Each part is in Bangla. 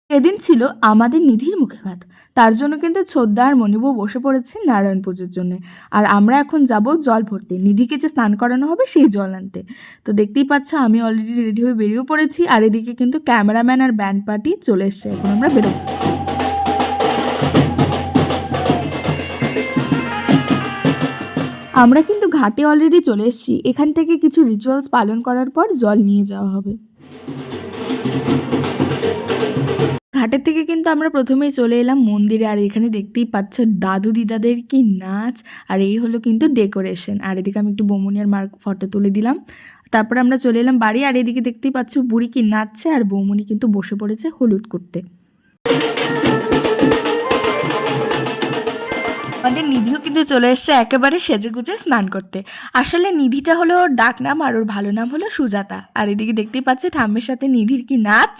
এদিন ছিল আমাদের নিধির মুখে ভাত। তার জন্য কিন্তু ছোদ্দা আর মনিবউ বসে পড়েছে নারায়ণ পুজোর জন্যে। আর আমরা এখন যাব জল ভরতে, নিধিকে যে স্নান করানো হবে সেই জল আনতে। তো দেখতেই পাচ্ছ আমি অলরেডি রেডি হয়ে বেরিয়েও পড়েছি, আর এদিকে কিন্তু ক্যামেরাম্যান আর ব্যান্ড পার্টি চলে এসছে। এখন আমরা বেরোবো। আমরা কিন্তু ঘাটে অলরেডি চলে এসেছি। এখান থেকে কিছু রিচুয়ালস পালন করার পর জল নিয়ে যাওয়া হবে। ঘাটের থেকে কিন্তু আমরা প্রথমেই চলে এলাম মন্দিরে, আর এখানে দেখতেই পাচ্ছ দাদু দিদাদের কি নাচ। আর এই হলো কিন্তু ডেকোরেশন। আর এদিকে আমি একটু বৌমনি আর মার ফটো তুলে দিলাম। তারপরে আমরা চলে এলাম বাড়ি, আর এদিকে দেখতেই পাচ্ছ বুড়ি কি নাচছে, আর বৌমনি কিন্তু বসে পড়েছে হলুদ করতে। আমাদের নিধিও কিন্তু চলে এসছে একেবারে সেজেগুজে স্নান করতে। আসলে নিধিটা হলো ওর ডাক নাম, আর ওর ভালো নাম হলো সুজাতা। আর এদিকে দেখতেই পাচ্ছে ঠাম্মের সাথে নিধির কি নাচ।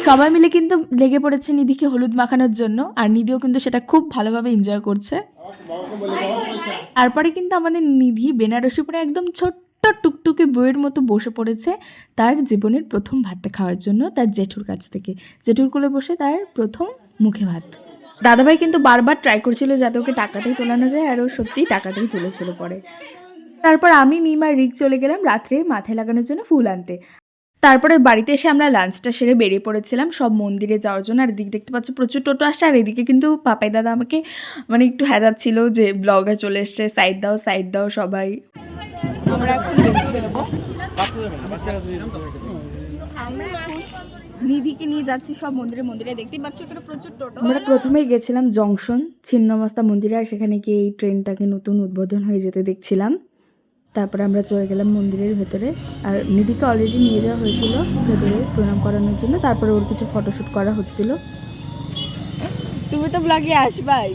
সবাই মিলে কিন্তু লেগে পড়েছে নিধিকে হলুদ মাখানোর জন্য, আর নিধিও কিন্তু সেটা খুব ভালোভাবে এনজয় করছে। তারপরে কিন্তু আমাদের নিধি বেনারসি পরে একদম ছোট্ট টুকটুকে বইয়ের মতো বসে পড়েছে তার জীবনের প্রথম ভাতটা খাওয়ার জন্য তার জেঠুর কাছ থেকে। জেঠুর কোলে বসে তার প্রথম মুখে ভাত। দাদাভাই কিন্তু বারবার ট্রাই করছিল যাতে ওকে টাকাটাই তোলানো যায়, আর ও সত্যিই টাকাটাই তুলেছিল পরে। তারপর আমি মিমার রিক চলে গেলাম রাত্রে মাথায় লাগানোর জন্য ফুল আনতে। তারপরে বাড়িতে এসে আমরা লাঞ্চটা সেরে বেরিয়ে পড়েছিলাম সব মন্দিরে যাওয়ার জন্য। আর এদিকে দেখতে পাচ্ছ প্রচুর টোটো আসছে, আর এদিকে কিন্তু পাপাই দাদা আমাকে মানে একটু হ্যাজাচ্ছিল যে ব্লগার চলে এসছে, সাইড দাও সবাই। আমরা এখন বেরোবো। নিধিকে নিয়ে যাচ্ছি সব মন্দিরে দেখতেই পাচ্ছ এখানে প্রচুর টোটো। আমরা প্রথমেই গেছিলাম জংশন ছিন্নমস্তা মন্দিরে, আর সেখানে গিয়ে এই ট্রেনটাকে নতুন উদ্বোধন হয়ে যেতে দেখছিলাম। তারপরে আমরা চলে গেলাম মন্দিরের ভেতরে, আর নিধিকে অলরেডি নিয়ে যাওয়া হয়েছিল ভেতরে প্রণাম করানোর জন্য। তারপরে ওর কিছু ফটোশ্যুট করা হচ্ছিল। তুমি তো ব্লগে আসবাই।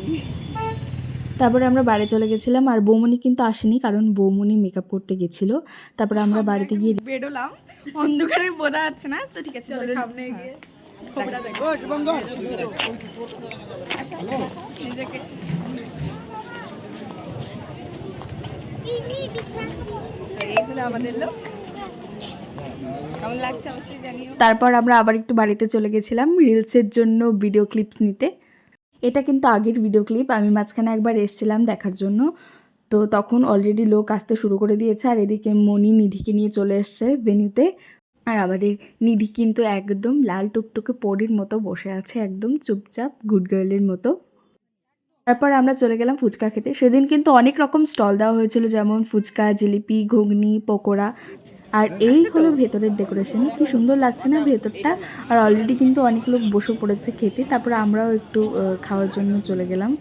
তারপরে আমরা বাড়ি চলে গেছিলাম, আর বৌমনি কিন্তু আসেনি কারণ বৌমনি মেকআপ করতে গেছিল। তারপরে আমরা বাড়িতে গিয়ে বেরোলাম, অন্ধকারে বোঝা যাচ্ছে না তো, ঠিক আছে চলো সামনে গিয়ে তারপর আমরা আবার একটু বাড়িতে চলে গেছিলাম রিলসের জন্য ভিডিও ক্লিপস নিতে। এটা কিন্তু আগের ভিডিও ক্লিপ, আমি মাঝখানে একবার এসেছিলাম দেখার জন্য। তো তখন অলরেডি লোক আসতে শুরু করে দিয়েছে, আর এদিকে মনি নিধিকে নিয়ে চলে এসছে ভেন্যুতে। আর আমাদের নিধি কিন্তু একদম লাল টুকটুকে পরীর মতো বসে আছে, একদম চুপচাপ গুড গার্লের মতো। তারপর আমরা চলে গেলাম ফুচকা খেতে। সেদিন কিন্তু অনেক রকম স্টল দেওয়া হয়েছিল, যেমন ফুচকা, জিলিপি, ঘুগনি, পকোড়া। আর এই হলো ভেতরের ডেকোরেশন, কি সুন্দর লাগছে না ভেতরটা। আর অলরেডি কিন্তু অনেক লোক বসে পড়েছে খেতে। তারপরে আমরাও একটু খাওয়ার জন্য চলে গেলাম।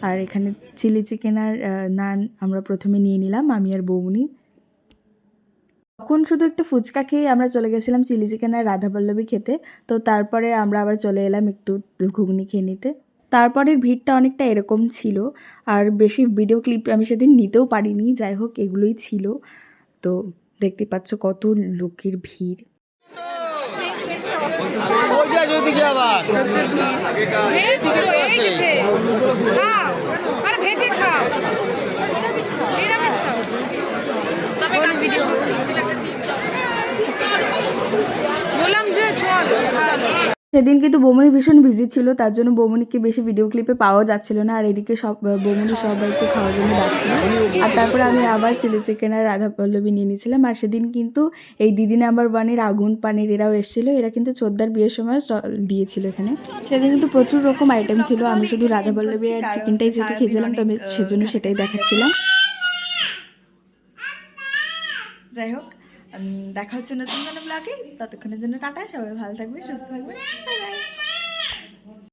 আর এখানে চিলি চিকেন আর নান আমরা প্রথমে নিয়ে নিলাম আমি আর বৌমনি। তখন শুধু একটু ফুচকা খেয়ে আমরা চলে গেছিলাম চিলি চিকেন আর রাধাবল্লভী খেতে। তো তারপরে আমরা আবার চলে এলাম একটু ঘুগনি খেয়ে নিতে। তারপরের ভিড়টা অনেকটা এরকম ছিল, আর বেশি ভিডিও ক্লিপ আমি সেদিন নিতেও পারিনি। যাই হোক এগুলোই ছিল। তো দেখতে পাচ্ছ কত লোকের ভিড়। সেদিন কিন্তু বৌমনি ভীষণ বিজি ছিল, তার জন্য বৌমনিকে বেশি ভিডিও ক্লিপে পাওয়া যাচ্ছিল না। আর এদিকে সব বৌমনি সবাইকে খাওয়ার জন্য ডাকছিল। আর তারপরে আমি আবার চিলি চিকেন আর রাধাবল্লভী নিয়ে নিয়েছিলাম। আর সেদিন কিন্তু এই দিদি নাম্বার ওয়ানের আগুন পানির এরাও এসেছিলো। এরা কিন্তু ছোদ্দার বিয়ের সময় স্টল দিয়েছিল এখানে। সেদিন কিন্তু প্রচুর রকম আইটেম ছিল। আমি শুধু রাধাবল্লভী আর চিকেনটাই যেহেতু খেয়েছিলাম, তো আমি সেজন্য সেটাই দেখাচ্ছিলাম। যাই হোক দেখা হচ্ছে নতুন কোনো ব্লগে, ততক্ষণের জন্য টাটা। সবাই ভালো থাকবে, সুস্থ থাকবে, বাই বাই।